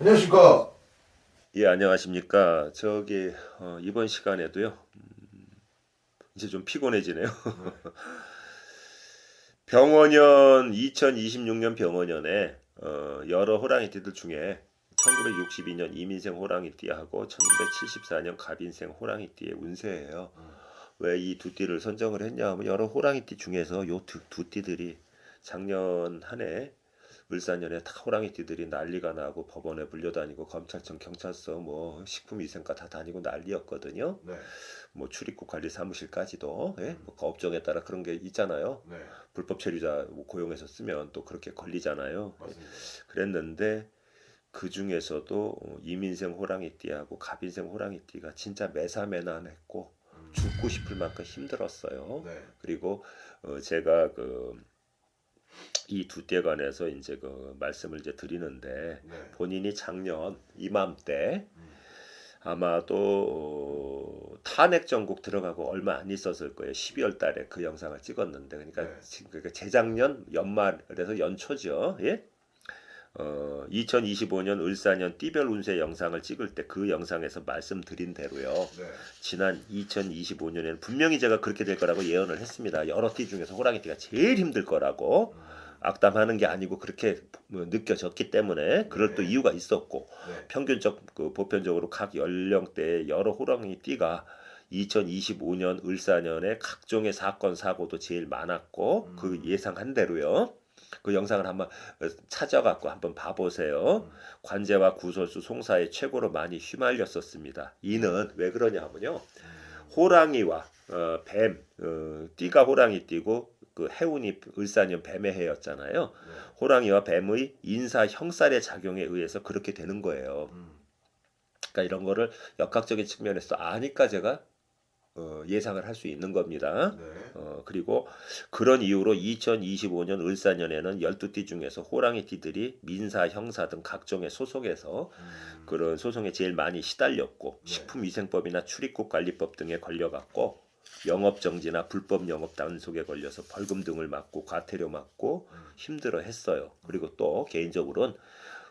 안녕하십니까. 예, 안녕하십니까. 이번 시간에도요, 이제 좀 피곤해지네요. 네. 병원년, 2026년 병원년에, 여러 호랑이띠들 중에 1962년 이민생 호랑이띠하고 1974년 갑인생 호랑이띠의 운세예요. 왜 이 두 띠를 선정을 했냐 하면 여러 호랑이띠 중에서 요 두 띠들이 작년 한 해 을사년에 다 호랑이띠들이 난리가 나고 법원에 불려다니고 검찰청 경찰서 뭐 식품위생과 다 다니고 난리였거든요. 네. 뭐 출입국 관리 사무실까지도 예? 뭐그 업종에 따라 그런 게 있잖아요. 네. 불법 체류자 뭐 고용해서 쓰면 또 그렇게 걸리잖아요. 예. 맞습니다. 그랬는데 그 중에서도 이민생 호랑이띠하고 갑인생 호랑이띠가 진짜 매사매난했고 죽고 싶을 만큼 힘들었어요. 네. 그리고 제가 이 두 띠에 관해서 이제 말씀을 이제 드리는데 네. 본인이 작년 이맘때 음. 아마도 탄핵 정국 들어가고 얼마 안 있었을 거예요. 12월 달에 그 영상을 찍었는데 네. 그러니까 재작년 연말에서 연초죠. 예? 2025년 을사년 띠별 운세 영상을 찍을 때 그 영상에서 말씀드린 대로요. 네. 지난 2025년에는 분명히 제가 그렇게 될 거라고 예언을 했습니다. 여러 띠 중에서 호랑이띠가 제일 힘들 거라고. 악담하는 게 아니고 그렇게 느껴졌기 때문에 그럴 또 네. 이유가 있었고 네. 평균적 보편적으로 각 연령대의 여러 호랑이띠가 2025년 을사년에 각종의 사건 사고도 제일 많았고 그 예상한 대로요. 그 영상을 한번 찾아갖고 한번 봐보세요. 관제와 구설수 송사에 최고로 많이 휘말렸었습니다. 이는 왜 그러냐 하면요. 호랑이와 뱀, 띠가 호랑이 띠고 그 해운이 을사년 뱀의 해였잖아요. 네. 호랑이와 뱀의 인사 형살의 작용에 의해서 그렇게 되는 거예요. 그러니까 이런 거를 역학적인 측면에서 아니까 제가 예상을 할 수 있는 겁니다. 네. 그리고 그런 이유로 2025년 을사년에는 12띠 중에서 호랑이띠들이 민사, 형사 등 각종의 소송에서 그런 소송에 제일 많이 시달렸고 네. 식품위생법이나 출입국 관리법 등에 걸려갔고 영업정지나 불법 영업 단속에 걸려서 벌금 등을 맞고 과태료 맞고 힘들어 했어요. 그리고 또 개인적으로는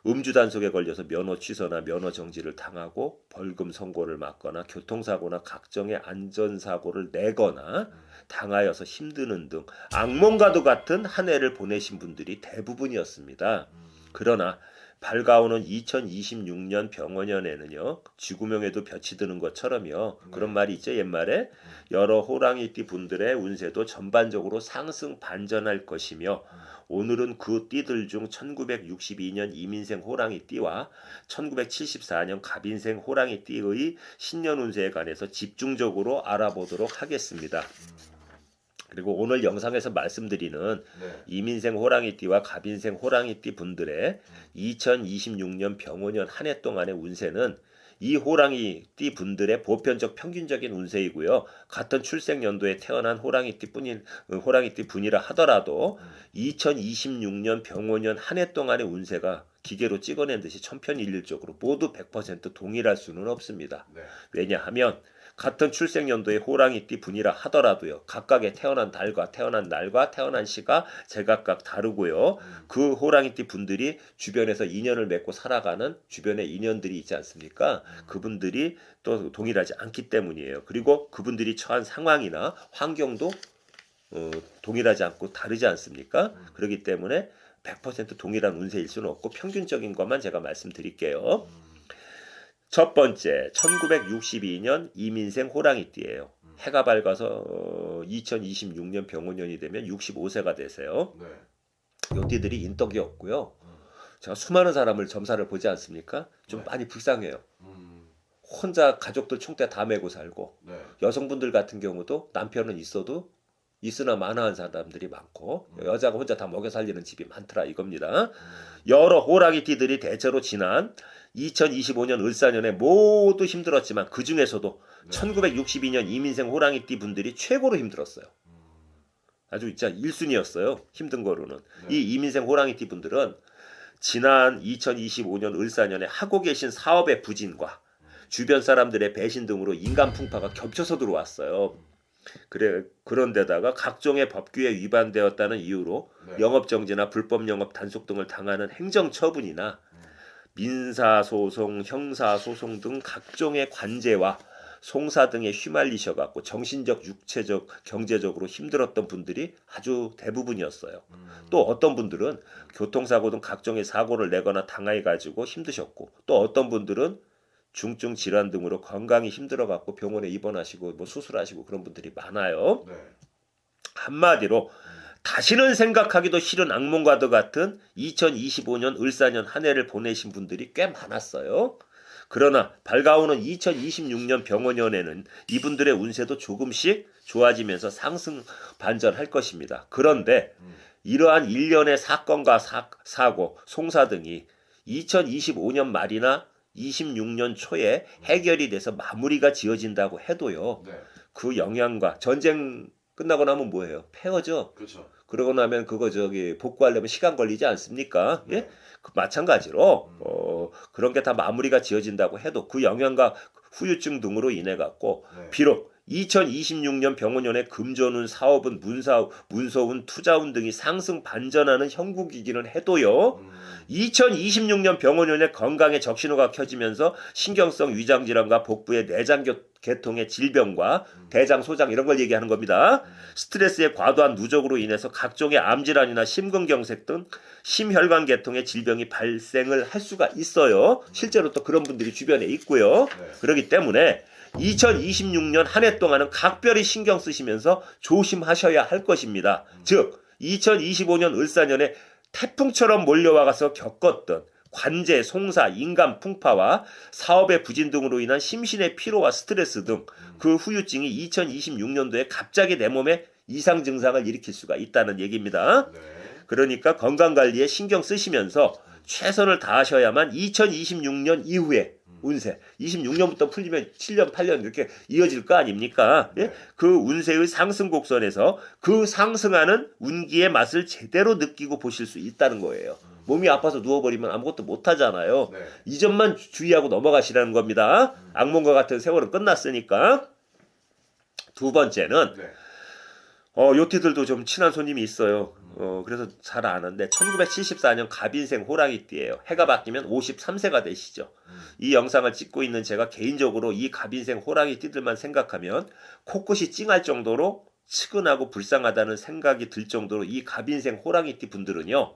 음주 단속에 걸려서 면허 취소나 면허 정지를 당하고 벌금 선고를 맞거나 교통사고나 각종의 안전사고를 내거나 당하여서 힘드는 등 악몽과도 같은 한 해를 보내신 분들이 대부분이었습니다. 그러나 밝아오는 2026년 병원년에는요 쥐구멍에도 볕이 드는 것처럼요 그런 말이 있죠 옛말에 여러 호랑이띠 분들의 운세도 전반적으로 상승 반전할 것이며 오늘은 그 띠들 중 1962년 이민생 호랑이띠와 1974년 갑인생 호랑이띠의 신년 운세에 관해서 집중적으로 알아보도록 하겠습니다. 그리고 오늘 영상에서 말씀드리는 네. 이민생 호랑이띠와 갑인생 호랑이띠 분들의 2026년 병원년 한 해 동안의 운세는 이 호랑이띠 분들의 보편적 평균적인 운세이고요. 같은 출생 연도에 태어난 호랑이띠 분이라 하더라도 2026년 병원년 한 해 동안의 운세가 기계로 찍어낸 듯이 천편일률적으로 모두 100% 동일할 수는 없습니다. 네. 왜냐하면 같은 출생연도의 호랑이띠 분이라 하더라도요. 각각의 태어난 달과 태어난 날과 태어난 시가 제각각 다르고요. 그 호랑이띠 분들이 주변에서 인연을 맺고 살아가는 주변의 인연들이 있지 않습니까? 그분들이 또 동일하지 않기 때문이에요. 그리고 그분들이 처한 상황이나 환경도 동일하지 않고 다르지 않습니까? 그렇기 때문에 100% 동일한 운세일 수는 없고 평균적인 것만 제가 말씀드릴게요. 첫 번째 1962년 이민생 호랑이띠예요. 해가 밝아서 2026년 병원년이 되면 65세가 되세요. 네. 요 띠들이 인덕이 없고요. 제가 수많은 사람을 점사를 보지 않습니까? 좀 네. 많이 불쌍해요. 혼자 가족들 총대 다 메고 살고 네. 여성분들 같은 경우도 남편은 있으나 마나한 사람들이 많고 여자가 혼자 다 먹여 살리는 집이 많더라 이겁니다. 여러 호랑이띠들이 대체로 지난 2025년 을사년에 모두 힘들었지만 그 중에서도 1962년 이민생 호랑이띠 분들이 최고로 힘들었어요. 아주 진짜 1순위였어요. 힘든 거로는. 네. 이 이민생 호랑이띠 분들은 지난 2025년 을사년에 하고 계신 사업의 부진과 주변 사람들의 배신 등으로 인간 풍파가 겹쳐서 들어왔어요. 그런데다가 각종의 법규에 위반되었다는 이유로 네. 영업정지나 불법 영업 단속 등을 당하는 행정처분이나 민사소송, 형사소송 등 각종의 관제와 송사 등에 휘말리셔갖고 정신적, 육체적, 경제적으로 힘들었던 분들이 아주 대부분이었어요. 또 어떤 분들은 교통사고 등 각종의 사고를 내거나 당해가지고 힘드셨고, 또 어떤 분들은 중증 질환 등으로 건강이 힘들어갖고 병원에 입원하시고 뭐 수술하시고 그런 분들이 많아요. 네. 한마디로 다시는 생각하기도 싫은 악몽과도 같은 2025년 을사년 한 해를 보내신 분들이 꽤 많았어요. 그러나 밝아오는 2026년 병원년에는 이분들의 운세도 조금씩 좋아지면서 상승 반전할 것입니다. 그런데 이러한 일련의 사건과 사고, 송사 등이 2025년 말이나 26년 초에 해결이 돼서 마무리가 지어진다고 해도요. 네. 그 영향과 전쟁 끝나고 나면 뭐예요? 폐허죠. 그렇죠. 그러고 나면 그거 복구하려면 시간 걸리지 않습니까? 네. 예? 그 마찬가지로 그런 게 다 마무리가 지어진다고 해도 그 영향과 후유증 등으로 인해 갖고 네. 비록 2026년 병원년의 금전운, 사업운, 문서운, 투자운 등이 상승 반전하는 형국이기는 해도요. 2026년 병원년의 건강에 적신호가 켜지면서 신경성 위장질환과 복부의 내장 계통의 질병과 대장, 소장 이런 걸 얘기하는 겁니다. 스트레스의 과도한 누적으로 인해서 각종의 암질환이나 심근경색 등 심혈관 계통의 질병이 발생을 할 수가 있어요. 실제로 또 그런 분들이 주변에 있고요. 네. 그렇기 때문에 2026년 한 해 동안은 각별히 신경 쓰시면서 조심하셔야 할 것입니다. 즉 2025년 을사년에 태풍처럼 몰려와서 겪었던 관제, 송사, 인간 풍파와 사업의 부진 등으로 인한 심신의 피로와 스트레스 등 그 후유증이 2026년도에 갑자기 내 몸에 이상 증상을 일으킬 수가 있다는 얘기입니다. 네. 그러니까 건강관리에 신경 쓰시면서 최선을 다하셔야만 2026년 이후에 운세, 26년부터 풀리면 7년, 8년 이렇게 이어질 거 아닙니까? 예? 그 운세의 상승 곡선에서 그 상승하는 운기의 맛을 제대로 느끼고 보실 수 있다는 거예요. 몸이 아파서 누워버리면 아무것도 못하잖아요. 네. 이 점만 주의하고 넘어가시라는 겁니다. 악몽과 같은 세월은 끝났으니까. 두 번째는 네. 요티들도 좀 친한 손님이 있어요. 그래서 잘 아는데 1974년 갑인생 호랑이띠예요. 해가 바뀌면 53세가 되시죠. 이 영상을 찍고 있는 제가 개인적으로 이 갑인생 호랑이띠들만 생각하면 코끝이 찡할 정도로 측은하고 불쌍하다는 생각이 들 정도로 이 갑인생 호랑이띠 분들은요.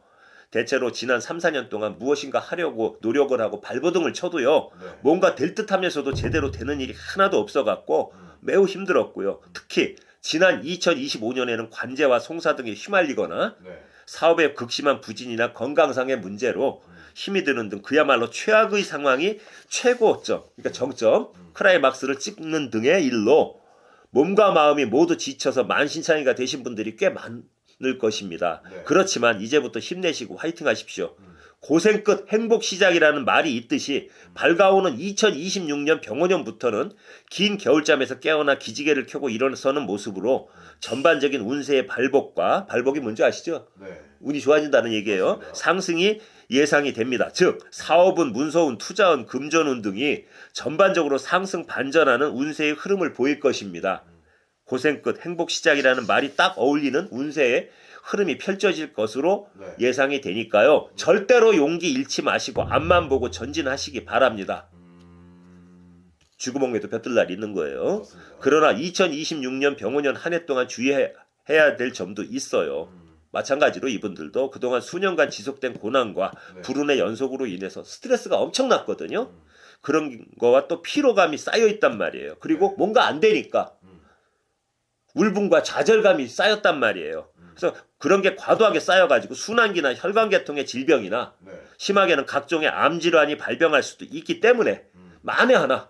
대체로 지난 3, 4년 동안 무엇인가 하려고 노력을 하고 발버둥을 쳐도요. 네. 뭔가 될 듯하면서도 제대로 되는 일이 하나도 없어갖고 매우 힘들었고요. 특히 지난 2025년에는 관제와 송사 등에 휘말리거나 네. 사업의 극심한 부진이나 건강상의 문제로 힘이 드는 등 그야말로 최악의 상황이 최고점, 그러니까 정점, 크라이막스를 찍는 등의 일로 몸과 마음이 모두 지쳐서 만신창이가 되신 분들이 꽤 많을 것입니다. 네. 그렇지만 이제부터 힘내시고 화이팅 하십시오. 고생 끝 행복 시작이라는 말이 있듯이 밝아오는 2026년 병원년부터는 긴 겨울잠에서 깨어나 기지개를 켜고 일어서는 모습으로 전반적인 운세의 발복이 뭔지 아시죠? 네. 운이 좋아진다는 얘기예요. 맞습니다. 상승이 예상이 됩니다. 즉 사업운, 문서운, 투자운, 금전운 등이 전반적으로 상승 반전하는 운세의 흐름을 보일 것입니다. 고생 끝 행복 시작이라는 말이 딱 어울리는 운세의 흐름이 펼쳐질 것으로 네. 예상이 되니까요. 절대로 용기 잃지 마시고 앞만 보고 전진하시기 바랍니다. 쥐구멍에도 벼뜰 있는 거예요. 맞습니다. 그러나 2026년 병원년 한 해 동안 주의해야 될 점도 있어요. 마찬가지로 이분들도 그동안 수년간 지속된 고난과 네. 불운의 연속으로 인해서 스트레스가 엄청났거든요. 그런 거와 또 피로감이 쌓여 있단 말이에요. 그리고 뭔가 안 되니까 울분과 좌절감이 쌓였단 말이에요. 그래서 그런 게 과도하게 쌓여가지고 순환기나 혈관계통의 질병이나 네. 심하게는 각종의 암질환이 발병할 수도 있기 때문에 만에 하나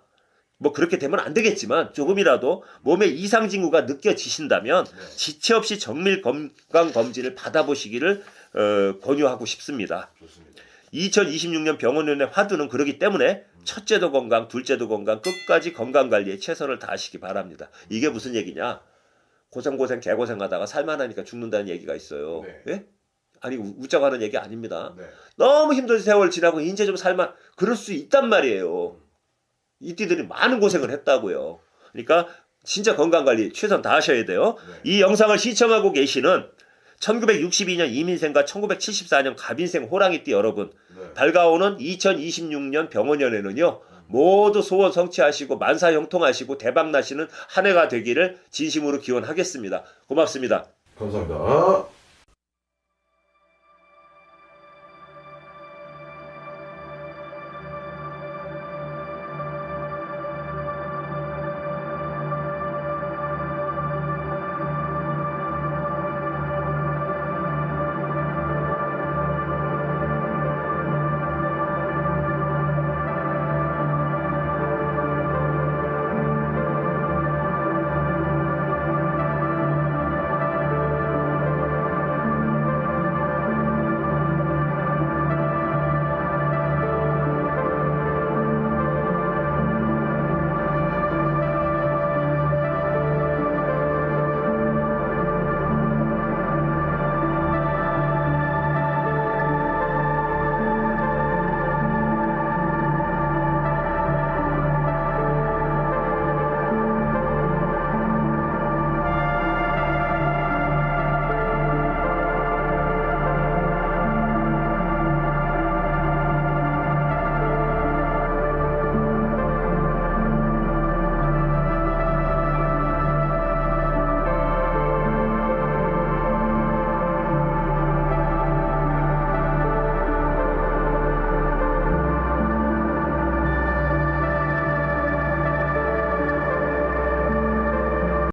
뭐 그렇게 되면 안 되겠지만 조금이라도 몸에 이상 징후가 느껴지신다면 네. 지체 없이 정밀 건강 검진을 받아보시기를 권유하고 싶습니다. 좋습니다. 2026년 병원년의 화두는 그렇기 때문에 첫째도 건강, 둘째도 건강, 끝까지 건강관리에 최선을 다하시기 바랍니다. 이게 무슨 얘기냐? 고생 개고생하다가 살만하니까 죽는다는 얘기가 있어요. 네. 예? 아니 웃자고 하는 얘기 아닙니다. 네. 너무 힘든 세월 지나고 이제 좀 그럴 수 있단 말이에요. 이띠들이 많은 고생을 했다고요. 그러니까 진짜 건강관리 최선 다하셔야 돼요. 네. 이 영상을 시청하고 계시는 1962년 이민생과 1974년 갑인생 호랑이띠 여러분, 네. 밝아오는 2026년 병원년에는요, 모두 소원 성취하시고 만사 형통하시고 대박 나시는 한 해가 되기를 진심으로 기원하겠습니다. 고맙습니다. 감사합니다.